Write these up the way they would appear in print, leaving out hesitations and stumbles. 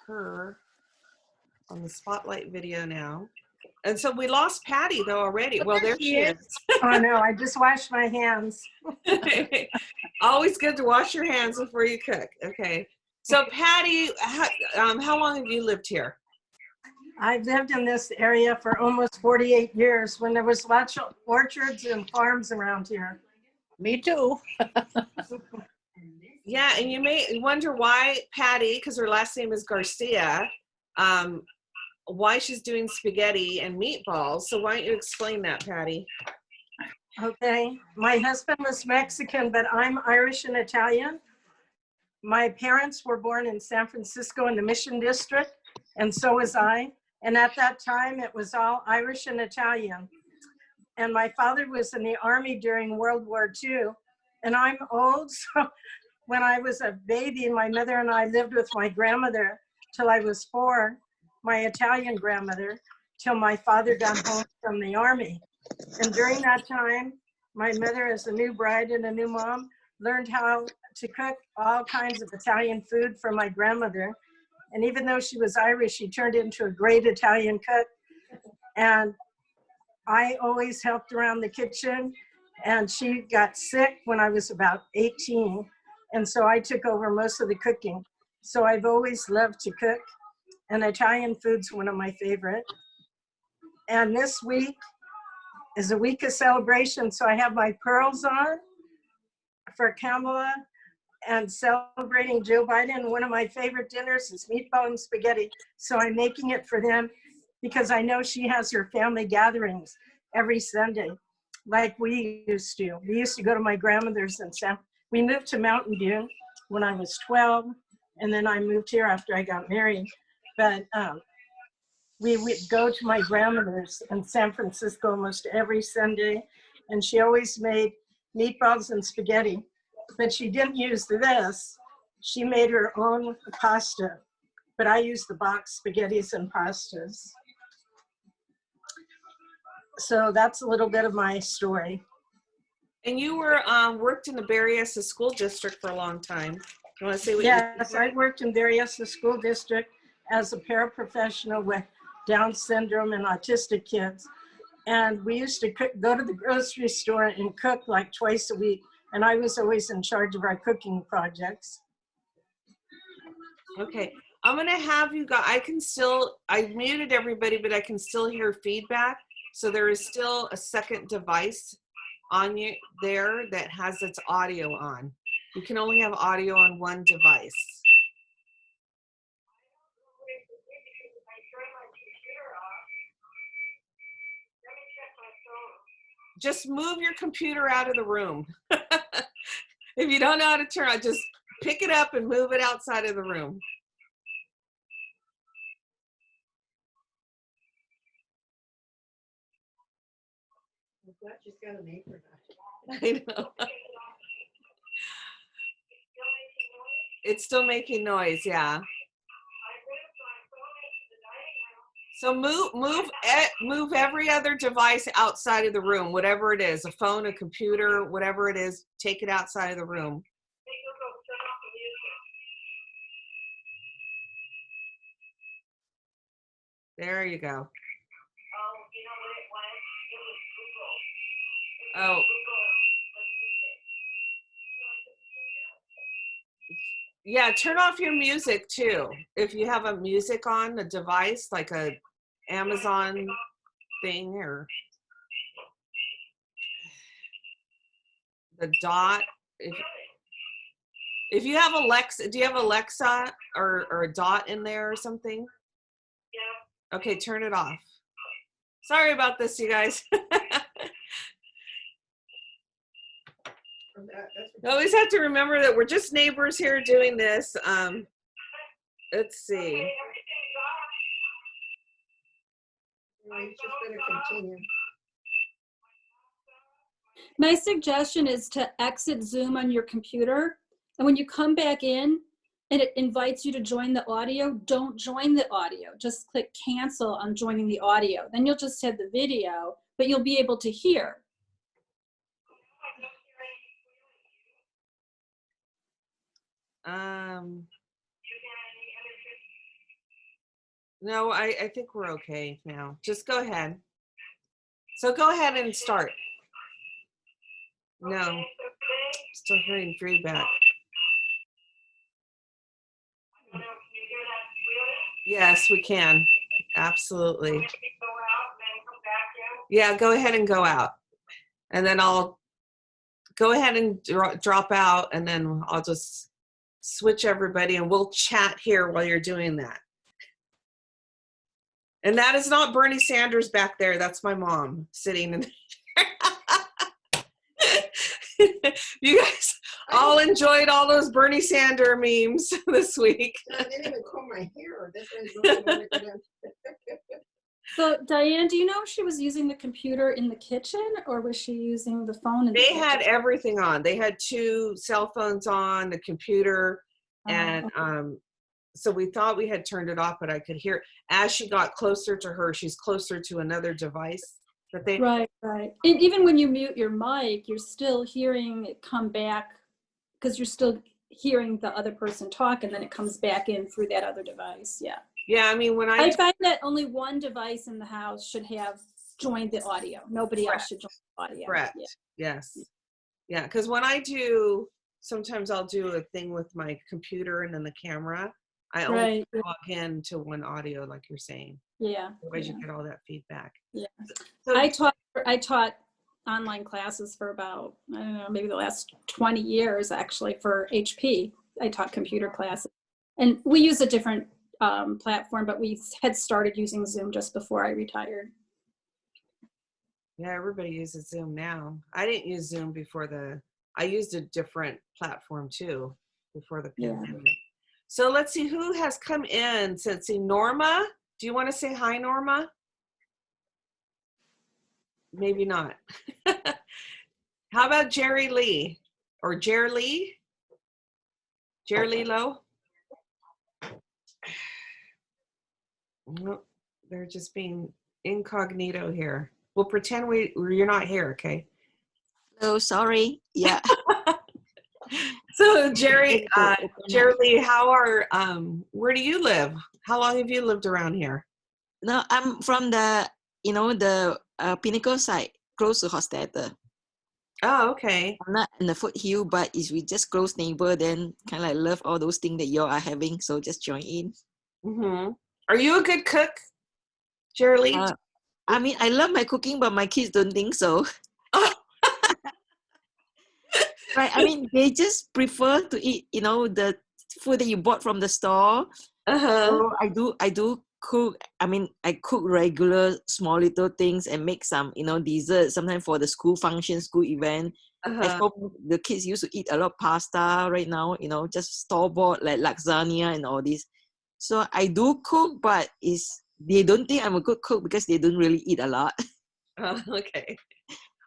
her on the spotlight video now. And so we lost Patty though already. Well, there she is. Oh no, I just washed my hands. Always good to wash your hands before you cook. Okay. So Patty, how long have you lived here? I've lived in this area for almost 48 years when there was lots of orchards and farms around here. Me too. Yeah, and you may wonder why Patty, because her last name is Garcia, why she's doing spaghetti and meatballs. So why don't you explain that, Patty? Okay, my husband was Mexican, but I'm Irish and Italian. My parents were born in San Francisco in the Mission District, and so was I. And at that time, it was all Irish and Italian. And my father was in the Army during World War II. And I'm old, so when I was a baby, my mother and I lived with my grandmother till I was 4, my Italian grandmother, till my father got home from the Army. And during that time, my mother, as a new bride and a new mom, learned how to cook all kinds of Italian food for my grandmother. And even though she was Irish, she turned into a great Italian cook. And I always helped around the kitchen. And she got sick when I was about 18. And so I took over most of the cooking. So I've always loved to cook. And Italian food's one of my favorite. And this week is a week of celebration. So I have my pearls on for Kamala and celebrating Joe Biden. One of my favorite dinners is meatball and spaghetti. So I'm making it for them because I know she has her family gatherings every Sunday, like we used to. We used to go to my grandmother's in we moved to Mountain View when I was 12, and then I moved here after I got married. But we would go to my grandmother's in San Francisco almost every Sunday, and she always made meatballs and spaghetti. But she didn't use this. She made her own pasta, but I used the box spaghettis and pastas. So that's a little bit of my story. And you were worked in the Berryessa School District for a long time. You want to say what Yes, I worked in Berryessa School District as a paraprofessional with Down syndrome and autistic kids. And we used to go to the grocery store and cook like twice a week. And I was always in charge of our cooking projects. Okay, I'm gonna have you go. I muted everybody, but I can still hear feedback. So there is still a second device on you there that has its audio on. You can only have audio on one device. Just move your computer out of the room. If you don't know how to turn on, just pick it up and move it outside of the room. I'm glad she's got an apron on. I know. It's still making noise, yeah. So move every other device outside of the room, whatever it is, a phone, a computer, whatever it is, take it outside of the room. There you go. Oh. Yeah, turn off your music too. If you have a music on a device, like a Amazon thing or the Dot. If you have Alexa, do you have Alexa or a Dot in there or something? Yeah. Okay, turn it off. Sorry about this, you guys. You always have to remember that we're just neighbors here doing this. Let's see. It's just going to continue. My suggestion is to exit Zoom on your computer, and when you come back in and it invites you to join the audio, don't join the audio. Just click cancel on joining the audio. Then you'll just have the video, but you'll be able to hear. No, I think we're okay now. Just go ahead. So go ahead and start. No, still hearing feedback. Yes, we can. Absolutely. Yeah, go ahead and go out. And then I'll go ahead and drop out, and then I'll just switch everybody and we'll chat here while you're doing that. And that is not Bernie Sanders back there. That's my mom sitting in. You guys all enjoyed all those Bernie Sanders memes this week. I didn't even comb my hair. That's why I wanted to done. So Diane, do you know if she was using the computer in the kitchen or was she using the phone in the They kitchen? had everything on. They had 2 cell phones on, the computer, and so we thought we had turned it off, but I could hear as she got closer to her, she's closer to another device that they. Right. And even when you mute your mic, you're still hearing it come back because you're still hearing the other person talk, and then it comes back in through that other device. Yeah. Yeah, I mean, when I find that only one device in the house should have joined the audio. Nobody else should join the audio. Correct. Yeah. Yes. Yeah, because when I do, sometimes I'll do a thing with my computer and then the camera. I only log in to one audio, like you're saying. Yeah. Otherwise, you get all that feedback. Yeah. So, I taught online classes for about, I don't know, maybe the last 20 years actually for HP. I taught computer classes. And we use a different platform, but we had started using Zoom just before I retired. yeah, everybody uses Zoom now. I didn't use Zoom before I used a different platform too before the pandemic. So let's see who has come in. Let's see, Norma. Do you want to say hi, Norma? Maybe not. How about Jerry Lee or Jerry Lee? Jerry Lee Lowe? Nope, they're just being incognito here. We'll pretend you're not here, okay? Oh, sorry. Yeah. So Jerry Lee, where do you live? How long have you lived around here? No, I'm from the Pinnacle side, close to Hostetler. Oh, okay. I'm not in the foothill, but if we just close neighbor, then kind of like love all those things that you are having. So just join in. Mm-hmm. Are you a good cook, Jerry Lee? I mean, I love my cooking, but my kids don't think so. Right? I mean, they just prefer to eat, the food that you bought from the store. So I do cook. I mean, I cook regular small little things and make some, desserts. Sometimes for the school function, school event. At home, the kids used to eat a lot of pasta right now. Just store bought like lasagna and all this. So I do cook, but they don't think I'm a good cook because they don't really eat a lot. Okay.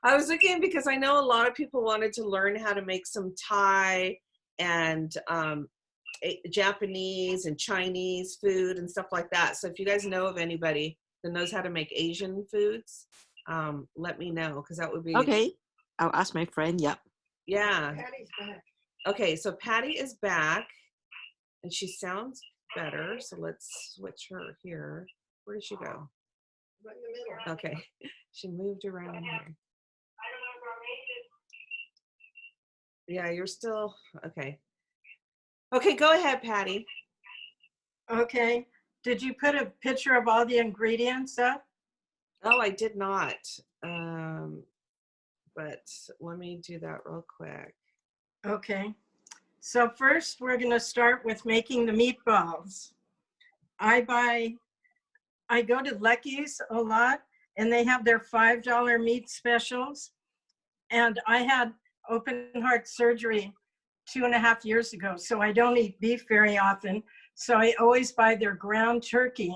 I was looking because I know a lot of people wanted to learn how to make some Thai and Japanese and Chinese food and stuff like that. So if you guys know of anybody that knows how to make Asian foods, let me know because that would be okay. I'll ask my friend. Yep. Yeah. Patty's back. Okay, so Patty is back and she sounds better. So let's switch her here. Where did she go? Right in the middle. Okay, she moved around here. Yeah, you're still okay. Okay, go ahead, Patty. Okay. Did you put a picture of all the ingredients up? Oh, I did not. But let me do that real quick. Okay. So first we're going to start with making the meatballs. I go to Lucky's a lot and they have their $5 meat specials. And I had open heart surgery 2.5 years ago, so I don't eat beef very often. So I always buy their ground turkey.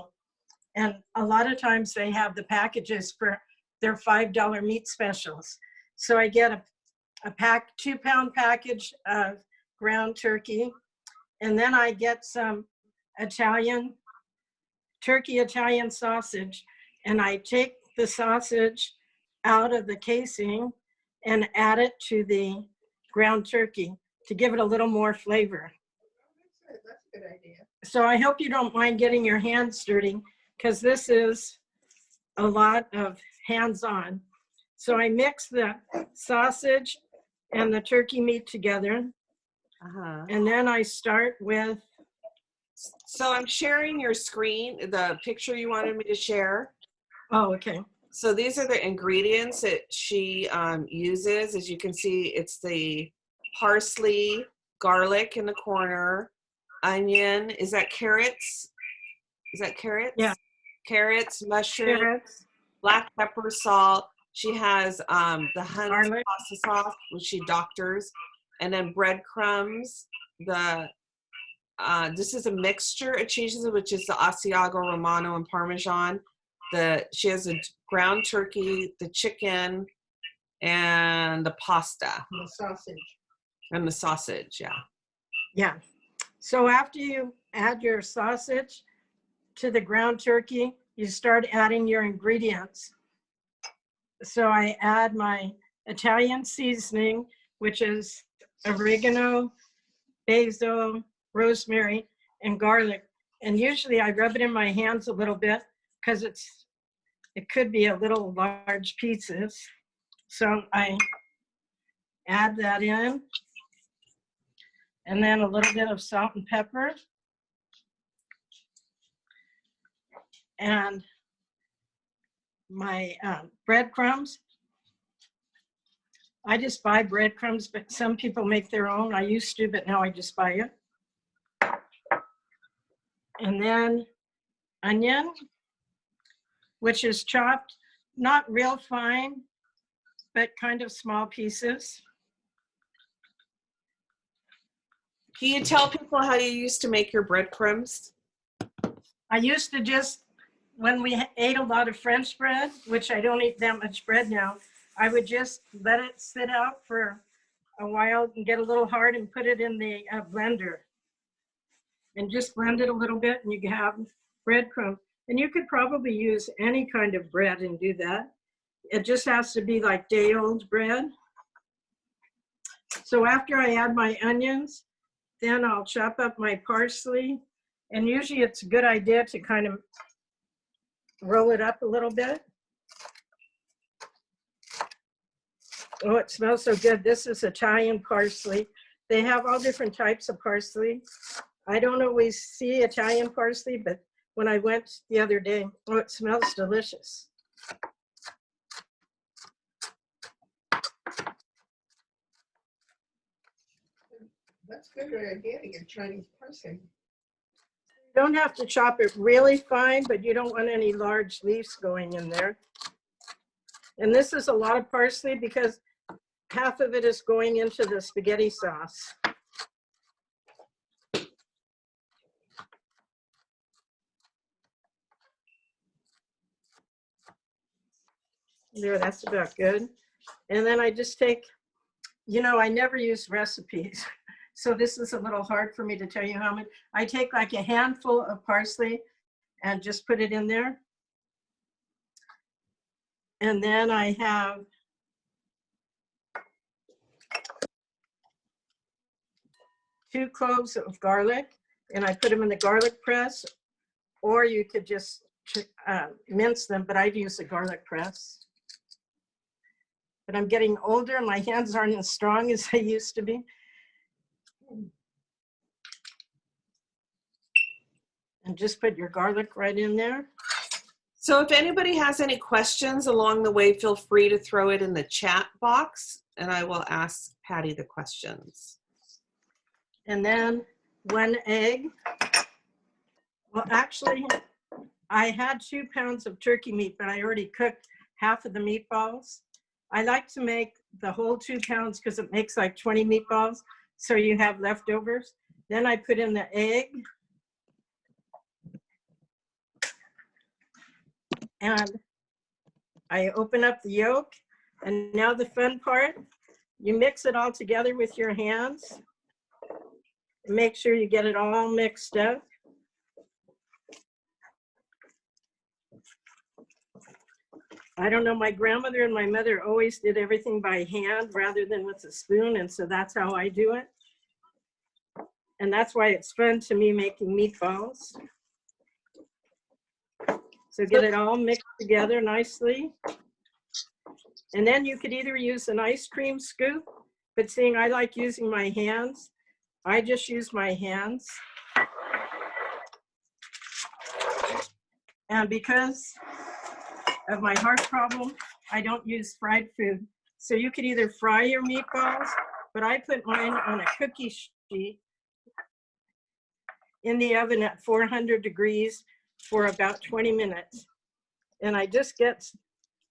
And a lot of times they have the packages for their $5 meat specials. So I get a 2-pound package of ground turkey. And then I get some Italian sausage. And I take the sausage out of the casing and add it to the ground turkey to give it a little more flavor. That's a good idea. So I hope you don't mind getting your hands dirty. because this is a lot of hands-on. So I mix the sausage and the turkey meat together. Uh-huh. And then I start with, So I'm sharing your screen, the picture you wanted me to share. oh, okay. So these are the ingredients that she uses. As you can see, it's the parsley, garlic in the corner, onion. Is that carrots? Is that carrots? Yeah. Carrots, mushroom, Carrots, black pepper, salt. She has the Hunt's garlic, pasta sauce, which she doctors, and then breadcrumbs. This is a mixture of cheeses, which is the Asiago Romano and Parmesan. She has a ground turkey, the chicken, and the pasta. The sausage. And the sausage, yeah. yeah. So after you add your sausage to the ground turkey, you start adding your ingredients. So I add my Italian seasoning, which is oregano, basil, rosemary, and garlic. And usually I rub it in my hands a little bit because it could be a little large pieces. So I add that in. And then a little bit of salt and pepper. And my breadcrumbs. I just buy breadcrumbs, but some people make their own. I used to, but now I just buy it. And then onion, which is chopped, not real fine, but kind of small pieces. Can you tell people how you used to make your breadcrumbs? I used to just, when we ate a lot of French bread, which I don't eat that much bread now, I would just let it sit out for a while and get a little hard and put it in the blender. And just blend it a little bit and you can have breadcrumb. And you could probably use any kind of bread and do that. It just has to be like day-old bread. So after I add my onions, then I'll chop up my parsley. And usually it's a good idea to kind of roll it up a little bit. Oh, it smells so good. This is Italian parsley. They have all different types of parsley. I don't always see Italian parsley, but when I went the other day, oh, it smells delicious. That's a good idea to get Chinese parsley. You don't have to chop it really fine, but you don't want any large leaves going in there. And this is a lot of parsley because half of it is going into the spaghetti sauce. There, that's about good. And then I just take, I never use recipes. So this is a little hard for me to tell you how much. I take like a handful of parsley and just put it in there. And then I have two cloves of garlic and I put them in the garlic press, or you could just mince them, but I'd use the garlic press. But I'm getting older and my hands aren't as strong as they used to be. And just put your garlic right in there. So if anybody has any questions along the way, feel free to throw it in the chat box and I will ask Patty the questions. And then 1 egg. Well, actually, I had 2 pounds of turkey meat, but I already cooked half of the meatballs. I like to make the whole 2 pounds because it makes like 20 meatballs, so you have leftovers. Then I put in the egg. And I open up the yolk. And now the fun part, you mix it all together with your hands. Make sure you get it all mixed up. I don't know, my grandmother and my mother always did everything by hand rather than with a spoon, and so that's how I do it. And that's why it's fun to me making meatballs. So get it all mixed together nicely. And then you could either use an ice cream scoop, but seeing I like using my hands, I just use my hands. And because of my heart problem, I don't use fried food. So you could either fry your meatballs, but I put mine on a cookie sheet in the oven at 400 degrees for about 20 minutes. And I just get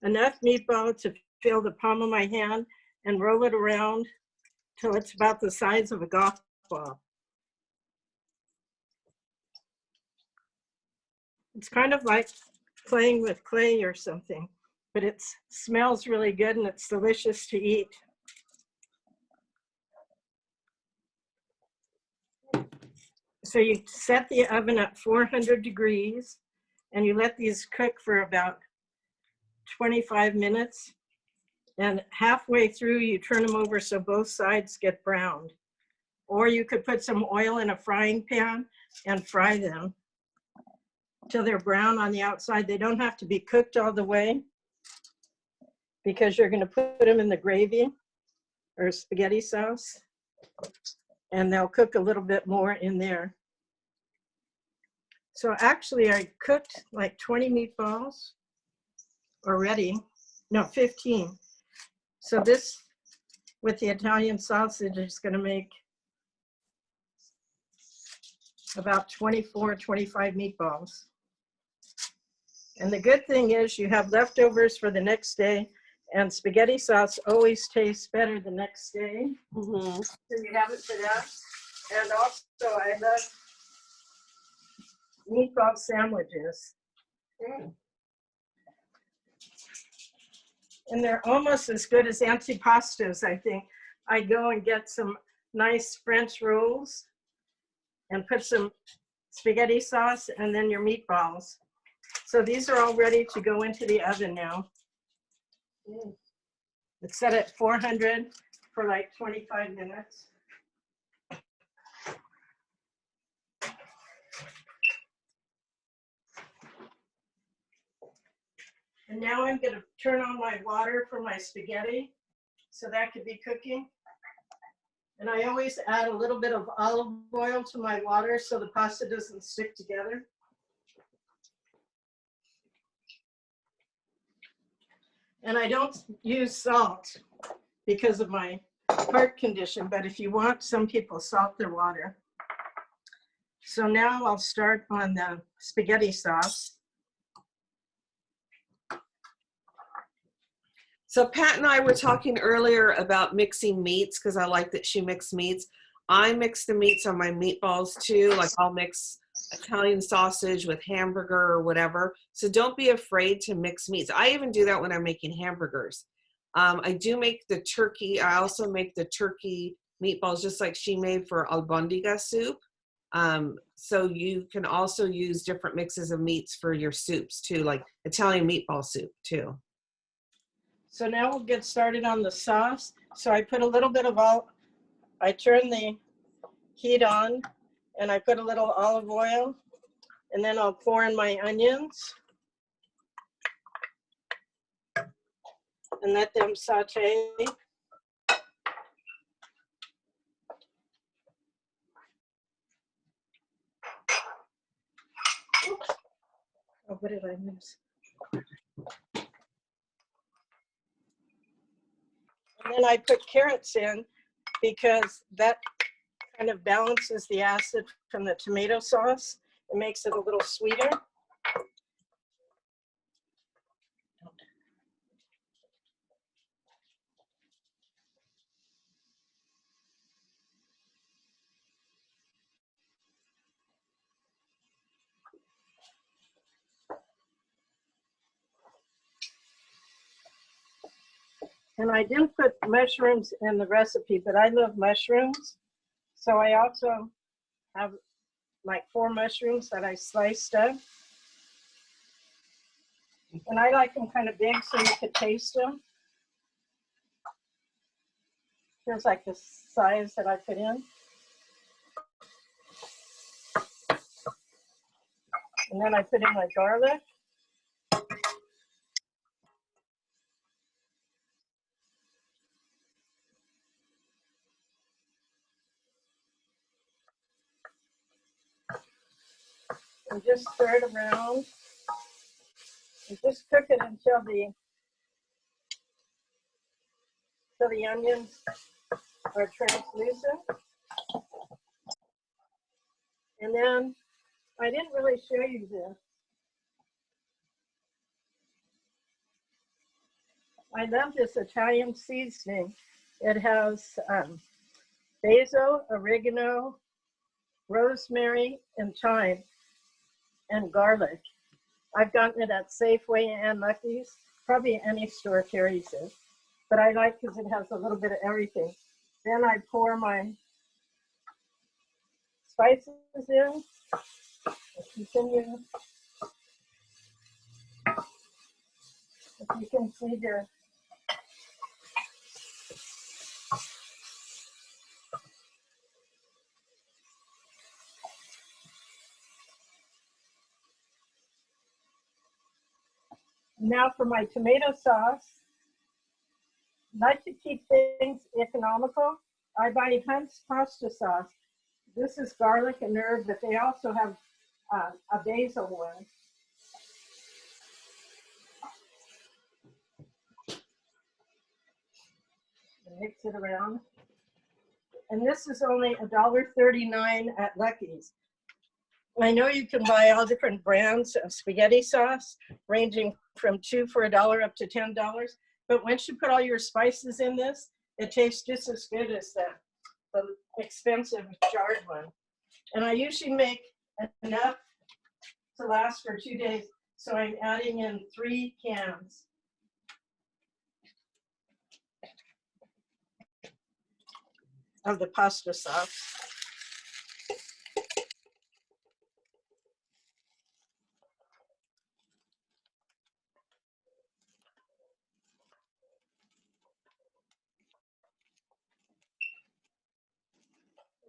enough meatball to fill the palm of my hand and roll it around till it's about the size of a golf ball. It's kind of like playing with clay or something, but it smells really good and it's delicious to eat. So you set the oven at 400 degrees and you let these cook for about 25 minutes. And halfway through, you turn them over so both sides get browned. Or you could put some oil in a frying pan and fry them till they're brown on the outside. They don't have to be cooked all the way because you're going to put them in the gravy or spaghetti sauce, and they'll cook a little bit more in there. So actually, I cooked like 20 meatballs already. No, 15. So this, with the Italian sausage, is going to make about 24, 25 meatballs. And the good thing is you have leftovers for the next day, and spaghetti sauce always tastes better the next day. Mm-hmm. So you have it for that. And also I love meatball sandwiches. And they're almost as good as antipastos, I think. I go and get some nice French rolls and put some spaghetti sauce and then your meatballs. So these are all ready to go into the oven now. It's set at 400 for like 25 minutes. And now I'm going to turn on my water for my spaghetti, so that could be cooking. And I always add a little bit of olive oil to my water so the pasta doesn't stick together. And I don't use salt because of my heart condition, but if you want, some people salt their water. So now I'll start on the spaghetti sauce. So Pat and I were talking earlier about mixing meats because I like that she mixed meats. I mix the meats on my meatballs too. Like I'll mix Italian sausage with hamburger or whatever. So don't be afraid to mix meats. I even do that when I'm making hamburgers. I do make the turkey. I also make the turkey meatballs just like she made for albondiga soup. So you can also use different mixes of meats for your soups too, like Italian meatball soup too. So now we'll get started on the sauce. So I put a little bit of I turn the heat on and I put a little olive oil and then I'll pour in my onions and let them saute. Oh, what did I miss? And then I put carrots in because that kind of balances the acid from the tomato sauce. It makes it a little sweeter. And I didn't put mushrooms in the recipe, but I love mushrooms. So I also have like 4 mushrooms that I sliced up. And I like them kind of big so you could taste them. Here's like the size that I put in. And then I put in my garlic. And just stir it around. And just cook it until the onions are translucent. And then, I didn't really show you this. I love this Italian seasoning. It has basil, oregano, rosemary, and thyme, and garlic. I've gotten it at Safeway and Lucky's. Probably any store carries it. But I like because it has a little bit of everything. Then I pour my spices in. Continue. If you can see there. Now for my tomato sauce. I like to keep things economical. I buy Hunt's pasta sauce. This is garlic and herb, but they also have a basil one. Mix it around. And this is only $1.39 at Lucky's. I know you can buy all different brands of spaghetti sauce, ranging from $2 for $1 up to $10. But once you put all your spices in this, it tastes just as good as the expensive jarred one. And I usually make enough to last for 2 days. So I'm adding in 3 cans. Of the pasta sauce.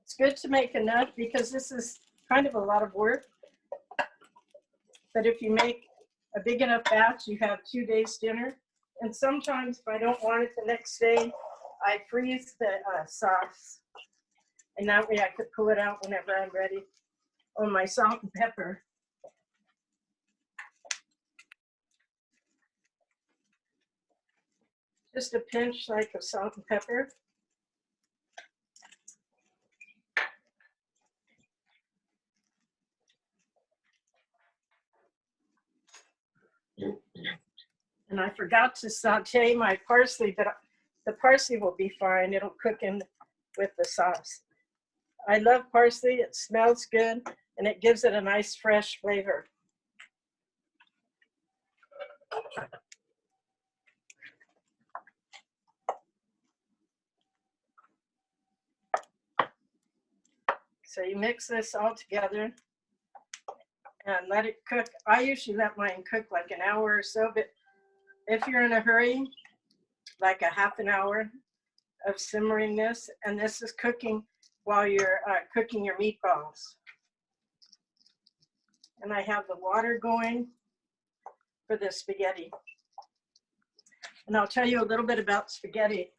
It's good to make enough because this is kind of a lot of work. But if you make a big enough batch, you have 2 days dinner. And sometimes if I don't want it the next day, I freeze the sauce. And that way I could pull it out whenever I'm ready. Oh, my salt and pepper. Just a pinch like of salt and pepper. And I forgot to saute my parsley, but the parsley will be fine. It'll cook in with the sauce. I love parsley. It smells good, and it gives it a nice fresh flavor. So you mix this all together and let it cook. I usually let mine cook like an hour or so, but if you're in a hurry, like a half an hour of simmering this, and this is cooking while you're cooking your meatballs. And I have the water going for the spaghetti. And I'll tell you a little bit about spaghetti.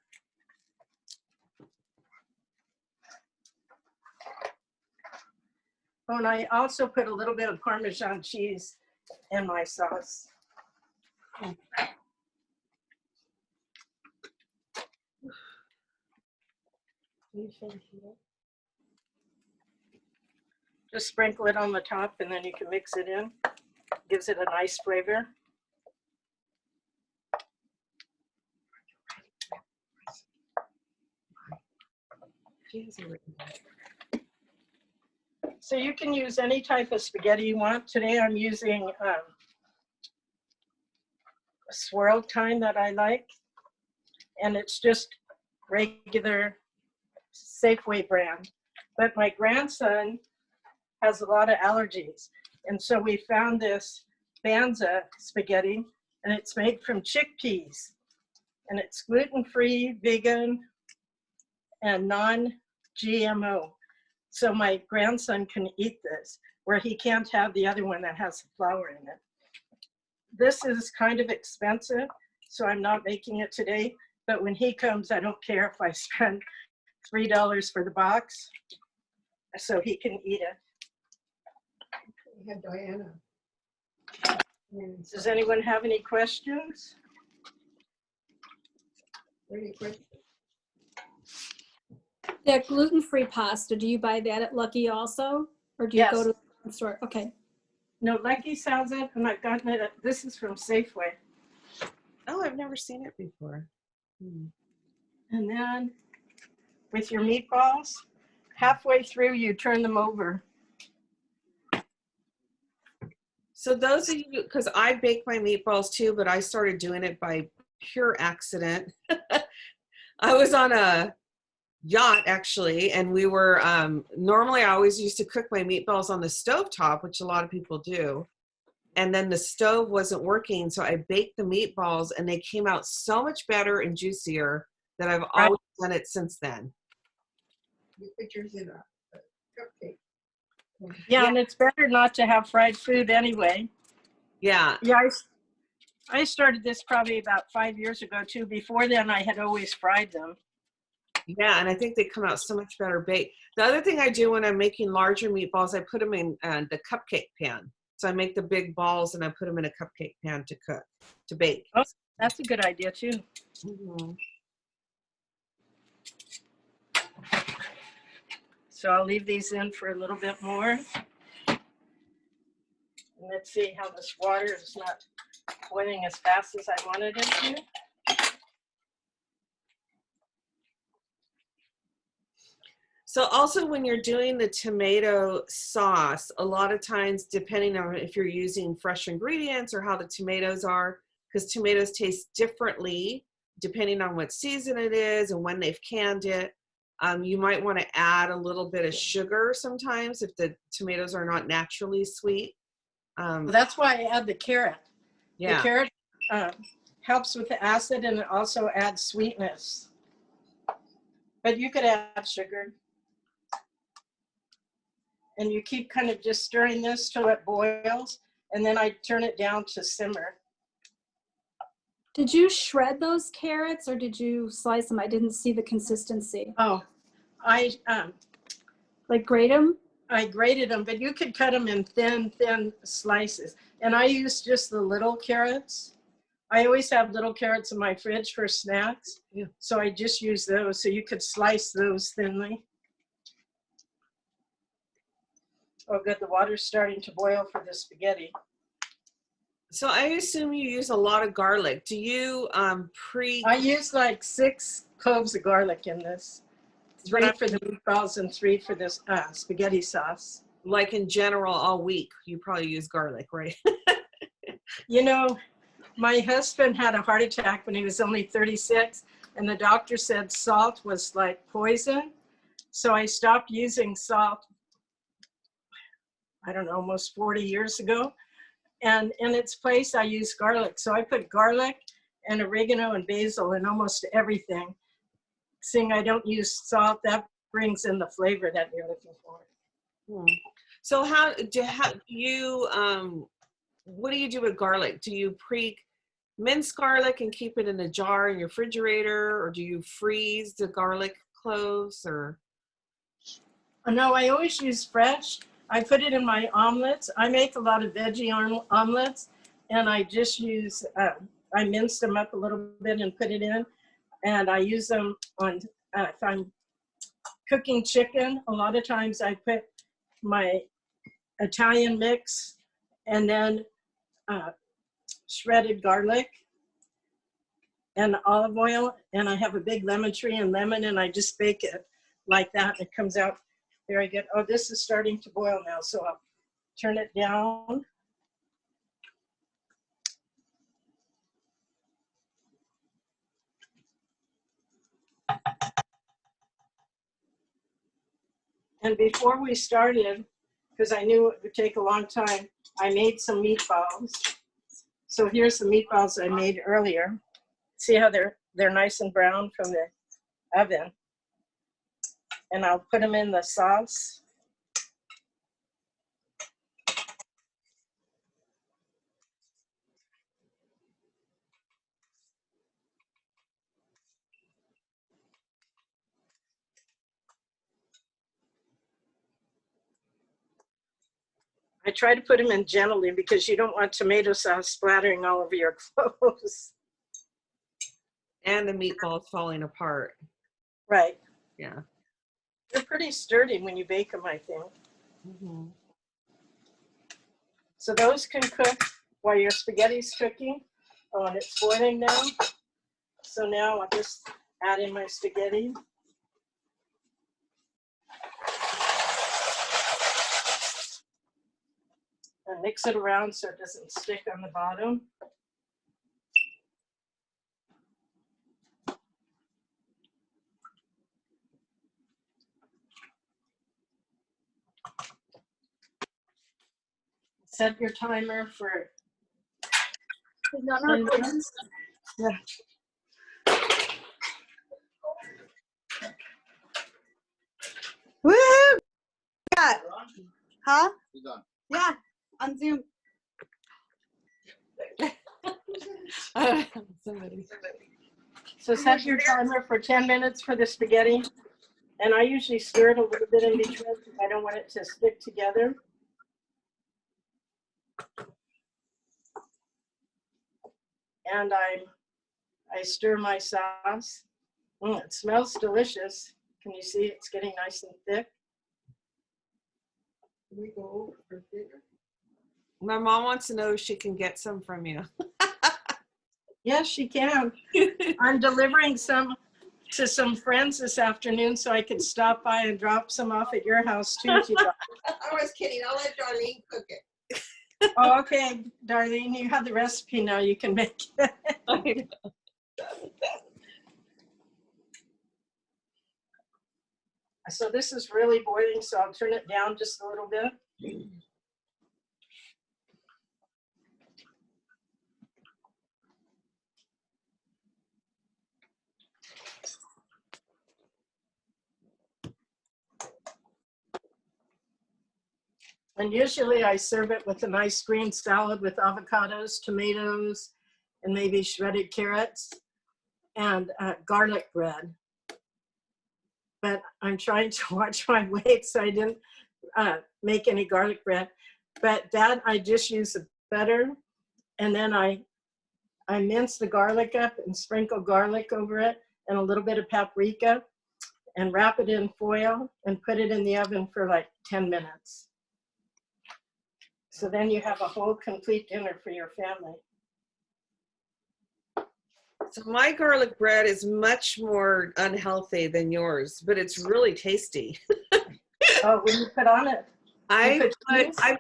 Oh, and I also put a little bit of Parmesan cheese in my sauce. Just sprinkle it on the top and then you can mix it in. Gives it a nice flavor. So you can use any type of spaghetti you want. Today I'm using a swirl kind that I like. And it's just regular Safeway brand. But my grandson has a lot of allergies. And so we found this Banza spaghetti, and it's made from chickpeas. And it's gluten-free, vegan, and non-GMO. So my grandson can eat this, where he can't have the other one that has flour in it. This is kind of expensive, so I'm not making it today. But when he comes, I don't care if I spend $3 for the box, so he can eat it. We had Diana. And Does anyone have any questions? any questions? That gluten-free pasta, do you buy that at Lucky also? Or do you go Yes. to the store? Okay. No, Lucky sells it, and I've gotten it. This is from Safeway. Oh, I've never seen it before. Hmm. And then with your meatballs, halfway through, you turn them over. So those of you, because I bake my meatballs too, but I started doing it by pure accident. I was on a yacht actually, and we were normally I always used to cook my meatballs on the stovetop, which a lot of people do. And then the stove wasn't working, so I baked the meatballs and they came out so much better and juicier that I've Right. always done it since then. You put yours in a cupcake. Yeah, and it's better not to have fried food anyway. Yeah. Yeah, I started this probably about 5 years ago too. Before then, I had always fried them. Yeah, and I think they come out so much better baked. The other thing I do when I'm making larger meatballs, I put them in the cupcake pan. So I make the big balls and I put them in a cupcake pan to cook, to bake. Oh, that's a good idea too. Mhm. So I'll leave these in for a little bit more. And let's see how this water is not boiling as fast as I wanted it to. So also when you're doing the tomato sauce, a lot of times, depending on if you're using fresh ingredients or how the tomatoes are, because tomatoes taste differently depending on what season it is and when they've canned it. You might want to add a little bit of sugar sometimes if the tomatoes are not naturally sweet. Well, that's why I add the carrot. The Yeah. carrot helps with the acid and it also adds sweetness. But you could add sugar. And you keep kind of just stirring this till it boils, and then I turn it down to simmer. Did you shred those carrots or did you slice them? I didn't see the consistency. Oh, I Like grate them? grated them, but you could cut them in thin slices. And I use just the little carrots. I always have little carrots in my fridge for snacks. Yeah. So I just use those. So you could slice those thinly. Oh, good. The water's starting to boil for the spaghetti. So I assume you use a lot of garlic. Do you I use like 6 cloves of garlic in this. 3 for the meatballs and 3 for this spaghetti sauce. like in general all week, you probably use garlic, right? You know, my husband had a heart attack when he was only 36, and the doctor said salt was like poison. So I stopped using salt, I don't know, almost 40 years ago. And in its place, I use garlic. So I put garlic and oregano and basil in almost everything. Seeing I don't use salt, that brings in the flavor that you're looking for. So how do you what do you do with garlic? Do you mince garlic and keep it in a jar in your refrigerator, or do you freeze the garlic cloves? Or No, I always use fresh. I put it in my omelets. I make a lot of veggie omelets, and I just use, I mince them up a little bit and put it in. And I use them on, if I'm cooking chicken, a lot of times I put my Italian mix and then shredded garlic and olive oil. And I have a big lemon tree and lemon, and I just bake it like that. It comes out very good. Oh, this is starting to boil now, so I'll turn it down. And before we started, because I knew it would take a long time, I made some meatballs. So here's the meatballs I made earlier. See how they're nice and brown from the oven. And I'll put them in the sauce. I try to put them in gently because you don't want tomato sauce splattering all over your clothes. And the meatballs falling apart. Right. Yeah. They're pretty sturdy when you bake them, I think. Mm-hmm. So those can cook while your spaghetti's cooking. Oh, and it's boiling now. So now I'll just add in my spaghetti. And mix it around so it doesn't stick on the bottom. Set your timer for 10 minutes. Yeah. Woo! Got, huh? Yeah, on Zoom. Somebody. So set your timer for 10 minutes for the spaghetti. And I usually stir it a little bit in between because I don't want it to stick together. And I stir my sauce. It smells delicious. Can you see it's getting nice and thick? Can we go over for dinner? My mom wants to know if she can get some from you. Yes, she can. I'm delivering some to some friends this afternoon so I could stop by and drop some off at your house too. If you'd like. I was kidding. I'll let Darlene cook it. Oh, okay, Darlene, you have the recipe now. You can make it. So this is really boiling, so I'll turn it down just a little bit. And usually I serve it with a nice green salad with avocados, tomatoes, and maybe shredded carrots and garlic bread. But I'm trying to watch my weight, so I didn't make any garlic bread. But that I just use the butter, and then I mince the garlic up and sprinkle garlic over it and a little bit of paprika and wrap it in foil and put it in the oven for like 10 minutes. So then you have a whole complete dinner for your family. So my garlic bread is much more unhealthy than yours, but it's really tasty. Oh, what do you put on it? I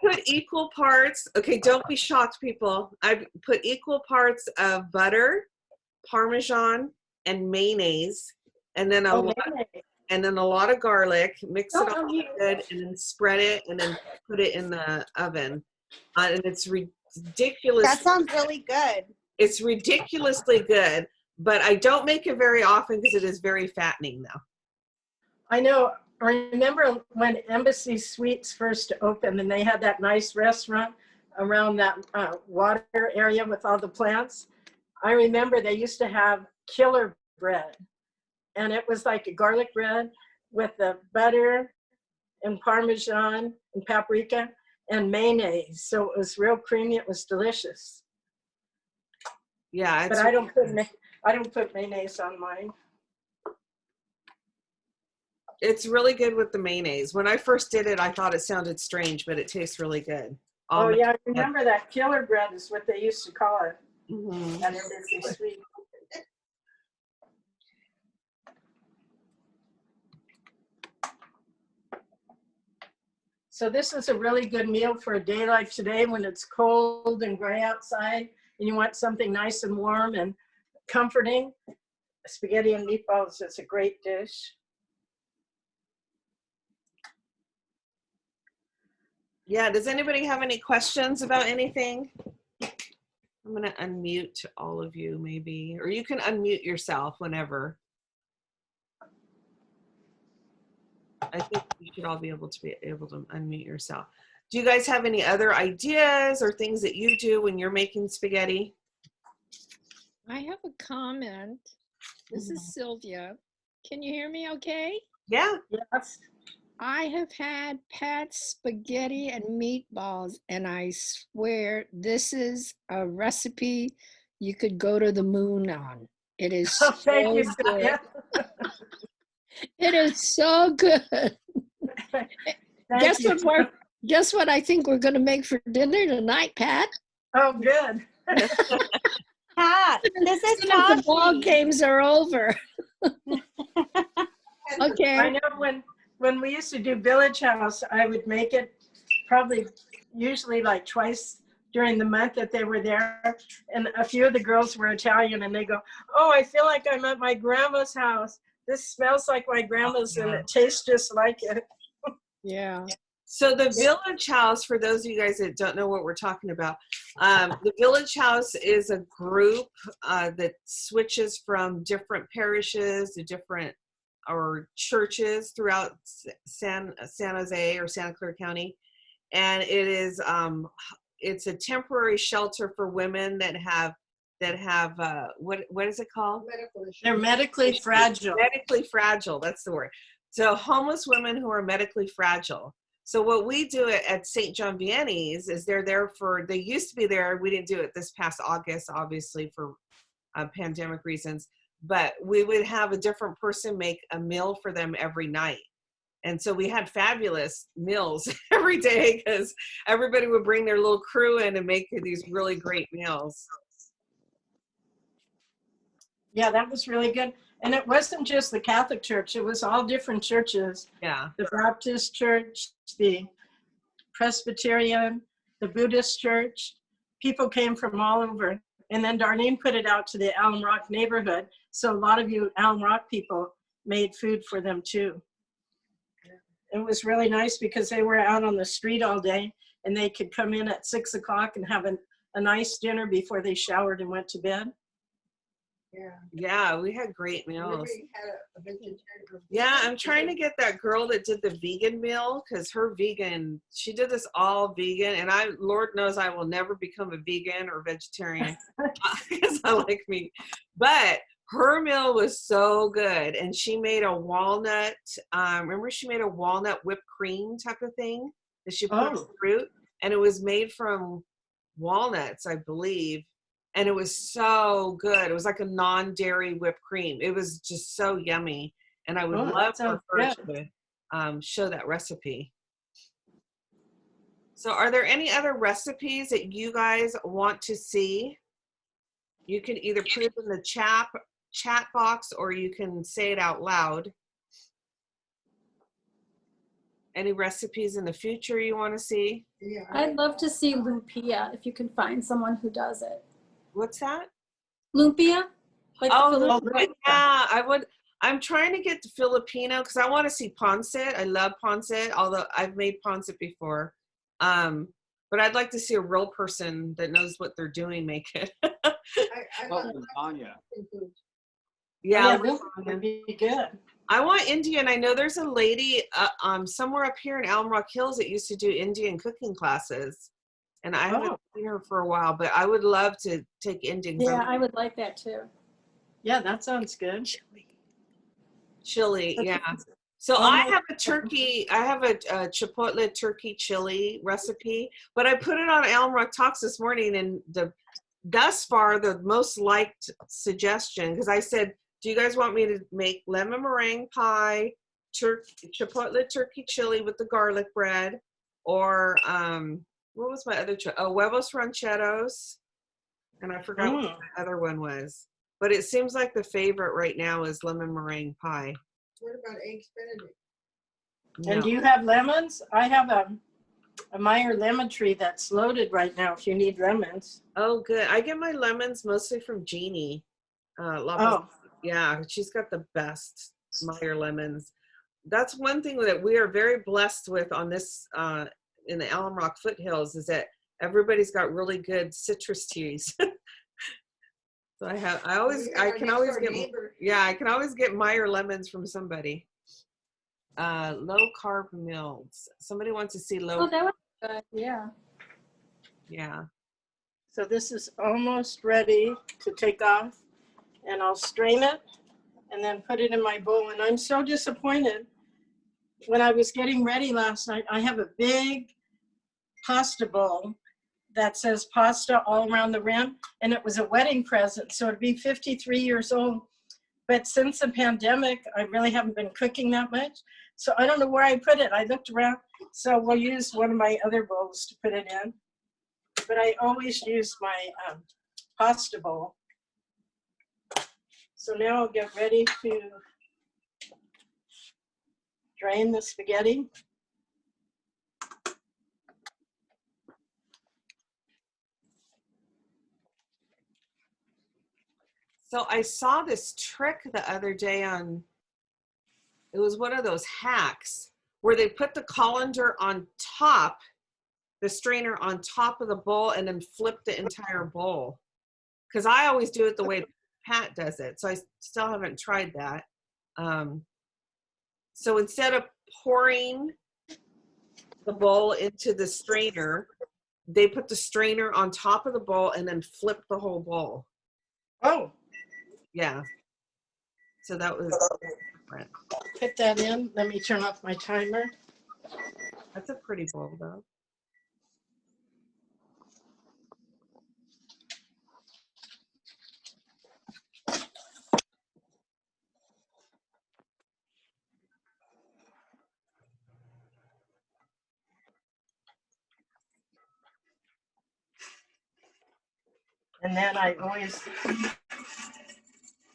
put equal parts. Okay, don't be shocked, people. I put equal parts of butter, Parmesan, and mayonnaise, and then a lot of garlic. Mix it all good, and then spread it, and then put it in the oven. And it's ridiculous. That sounds really good. It's ridiculously good, but I don't make it very often because it is very fattening, though. I know. I remember when Embassy Suites first opened, and they had that nice restaurant around that water area with all the plants. I remember they used to have killer bread, and it was like a garlic bread with the butter and Parmesan and paprika and mayonnaise. So it was real creamy. It was delicious. Yeah, But I don't put mayonnaise on mine. It's really good with the mayonnaise. When I first did it, I thought it sounded strange, but it tastes really good. Oh yeah, I remember that killer bread is what they used to call it. Mm-hmm. And it is sweet. So this is a really good meal for a day like today when it's cold and gray outside and you want something nice and warm and comforting. Spaghetti and meatballs is a great dish. Yeah, does anybody have any questions about anything? I'm going to unmute all of you maybe, or you can unmute yourself whenever. I think you should all be able to unmute yourself. Do you guys have any other ideas or things that you do when you're making spaghetti? I have a comment. This is Sylvia. Can you hear me okay? Yeah. Yes. I have had Pat's spaghetti and meatballs, and I swear this is a recipe you could go to the moon on. It is Oh, thank so you, good. Celia. It is so good. Thank you. Guess what I think we're going to make for dinner tonight, Pat? Oh, good. Pat, this is As soon as the ball Tashi. games are over. I Okay. know when we used to do Village House, I would make it probably usually like twice during the month that they were there. And a few of the girls were Italian and they go, oh, I feel like I'm at my grandma's house. This smells like my grandma's and it tastes just like it. Yeah. So the Village House, for those of you guys that don't know what we're talking about, the Village House is a group that switches from different parishes to different or churches throughout San Jose or Santa Clara County, and it is it's a temporary shelter for women that have what is it called? They're medically fragile. Medically fragile, that's the word. So homeless women who are medically fragile. So what we do at St. John Vianney's is they're there for, they used to be there, we didn't do it this past August, obviously for pandemic reasons, but we would have a different person make a meal for them every night. And so we had fabulous meals every day because everybody would bring their little crew in and make these really great meals. Yeah, that was really good. And it wasn't just the Catholic Church, it was all different churches. Yeah. The Baptist Church, the Presbyterian, the Buddhist Church. People came from all over. And then Darlene put it out to the Alum Rock neighborhood. So a lot of you Alum Rock people made food for them too. It was really nice because they were out on the street all day and they could come in at 6 o'clock and have a nice dinner before they showered and went to bed. Yeah, we had great meals. Yeah, I'm trying to get that girl that did the vegan meal because her vegan, she did this all vegan, and Lord knows I will never become a vegan or vegetarian because I like meat. But her meal was so good, and she made a walnut. Remember, she made a walnut whipped cream type of thing that she put in fruit, and it was made from walnuts, I believe. And it was so good. It was like a non-dairy whipped cream. It was just so yummy. And I would love for her to show that recipe. So are there any other recipes that you guys want to see? You can either put it in the chat box or you can say it out loud. Any recipes in the future you want to see? I'd love to see lumpia if you can find someone who does it. What's that? Lumpia? Like yeah, I would. I'm trying to get to Filipino because I want to see pancit. I love pancit, although I've made pancit before. But I'd like to see a real person that knows what they're doing make it. Yeah, would be good. I want Indian. I know there's a lady somewhere up here in Alum Rock Hills that used to do Indian cooking classes. And I haven't seen her for a while, but I would love to take Indian. Yeah, I would like that too. Yeah, that sounds good. Chili, yeah. So I have a turkey, I have a chipotle turkey chili recipe, but I put it on Alum Rock Talks this morning, and thus far the most liked suggestion, because I said, do you guys want me to make lemon meringue pie, chipotle turkey chili with the garlic bread, or what was my other huevos rancheros, and I forgot what the other one was. But it seems like the favorite right now is lemon meringue pie. What about eggs Benedict? And do you have lemons? I have a Meyer lemon tree that's loaded right now if you need lemons. Oh, good. I get my lemons mostly from Jeannie. Yeah, she's got the best Meyer lemons. That's one thing that we are very blessed with on this in the Alum Rock foothills, is that everybody's got really good citrus teas. So I can always get Meyer lemons from somebody. Low carb meals. Somebody wants to see low. Oh, that was good. Yeah. Yeah. So this is almost ready to take off, and I'll strain it and then put it in my bowl. And I'm so disappointed when I was getting ready last night, I have a big pasta bowl that says pasta all around the rim, and it was a wedding present, so it'd be 53 years old. But since the pandemic, I really haven't been cooking that much, so I don't know where I put it. I looked around, so we'll use one of my other bowls to put it in. But I always use my pasta bowl. So now I'll get ready to drain the spaghetti. So I saw this trick the other day on, it was one of those hacks where they put the colander on top, the strainer on top of the bowl, and then flip the entire bowl. Because I always do it the way Pat does it. So I still haven't tried that. So instead of pouring the bowl into the strainer, they put the strainer on top of the bowl and then flip the whole bowl. Oh, Yeah. So that was different. put that in. Let me turn off my timer. That's a pretty bowl though. And then I always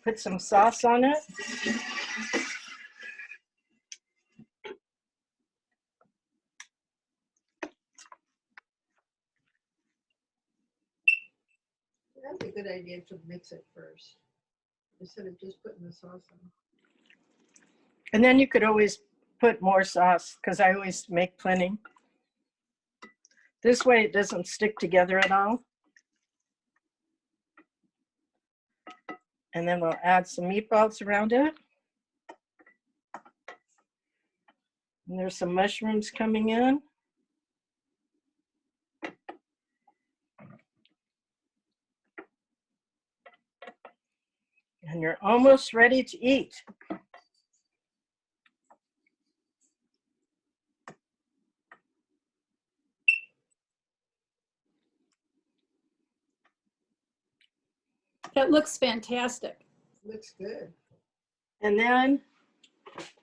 put some sauce on it. That'd be a good idea to mix it first, instead of just putting the sauce on. And then you could always put more sauce, because I always make plenty. This way it doesn't stick together at all. And then we'll add some meatballs around it. And there's some mushrooms coming in. And you're almost ready to eat. It looks fantastic. Looks good. And then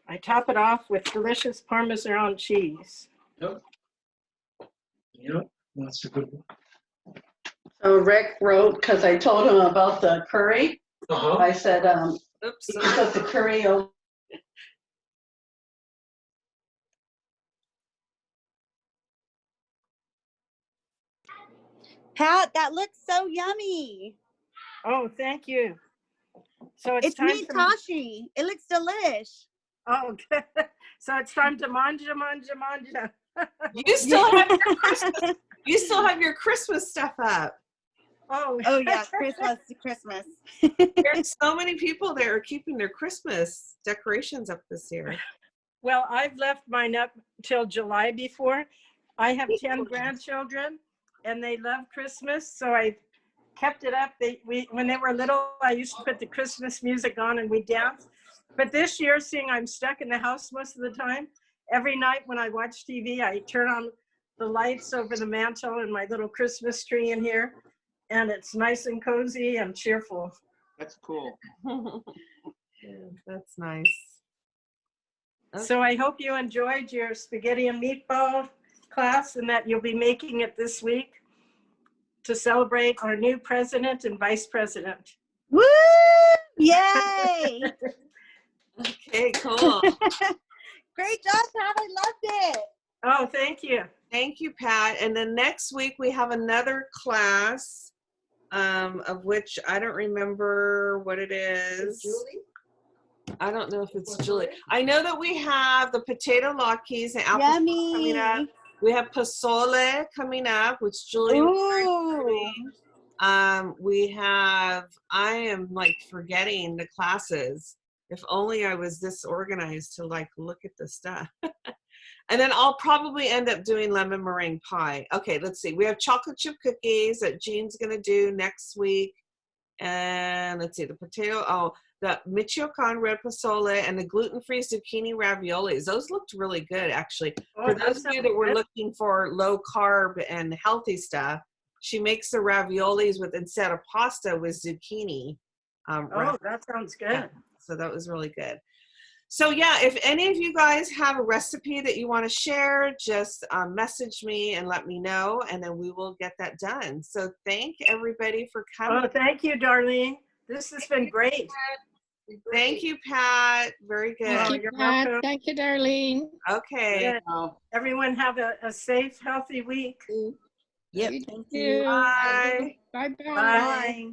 I top it off with delicious Parmesan cheese. Yep, that's a good one. So Rick wrote, because I told him about the curry, Uh-huh. I said, Oops. you can put the curry over. Pat, that looks so yummy. Oh, thank you. So it's It's time me, to Tashi. It looks delish. Oh, good. So it's time to manja, manja, manja. You still have your Christmas, you still have your Christmas stuff up. Oh, Oh yeah, Christmas to Christmas. There's so many people that are keeping their Christmas decorations up this year. well, I've left mine up till July before. I have 10 grandchildren and they love Christmas, so I kept it up. When they were little, I used to put the Christmas music on and we danced. But this year, seeing I'm stuck in the house most of the time, every night when I watch TV, I turn on the lights over the mantle and my little Christmas tree in here, and it's nice and cozy and cheerful. That's cool. Yeah, that's nice. So I hope you enjoyed your spaghetti and meatball class and that you'll be making it this week to celebrate our new president and vice president. Woo! Yay! Okay, cool. Great job, Pat. I loved it. Oh, thank you. Thank you, Pat. And then next week we have another class, of which I don't remember what it is. Julie? I don't know if it's Julie. I know that we have the potato latkes and apple coming up. Yummy. We have pozole coming up, which Julie was Ooh. we have, I am like forgetting the classes. If only I was this organized to like look at the stuff. And then I'll probably end up doing lemon meringue pie. Okay, let's see. We have chocolate chip cookies that Jean's gonna do next week. And let's see, the potato, the Michoacan red pozole and the gluten-free zucchini raviolis. Those looked really good, actually. Oh, For that those of you sounds that were good. looking for low carb and healthy stuff, she makes the raviolis with, instead of pasta, with zucchini. Oh, that sounds good. Yeah, so that was really good. So yeah, if any of you guys have a recipe that you want to share, just message me and let me know, and then we will get that done. So thank everybody for coming. Oh, thank you, Darlene. This has been great. Thank you, Pat. Very good. Oh, Thank you, you're Pat. welcome. Thank you, Darlene. Okay. Good. Everyone have a safe, healthy week. Yep. You Thank you. too. Bye. Bye-bye. Bye.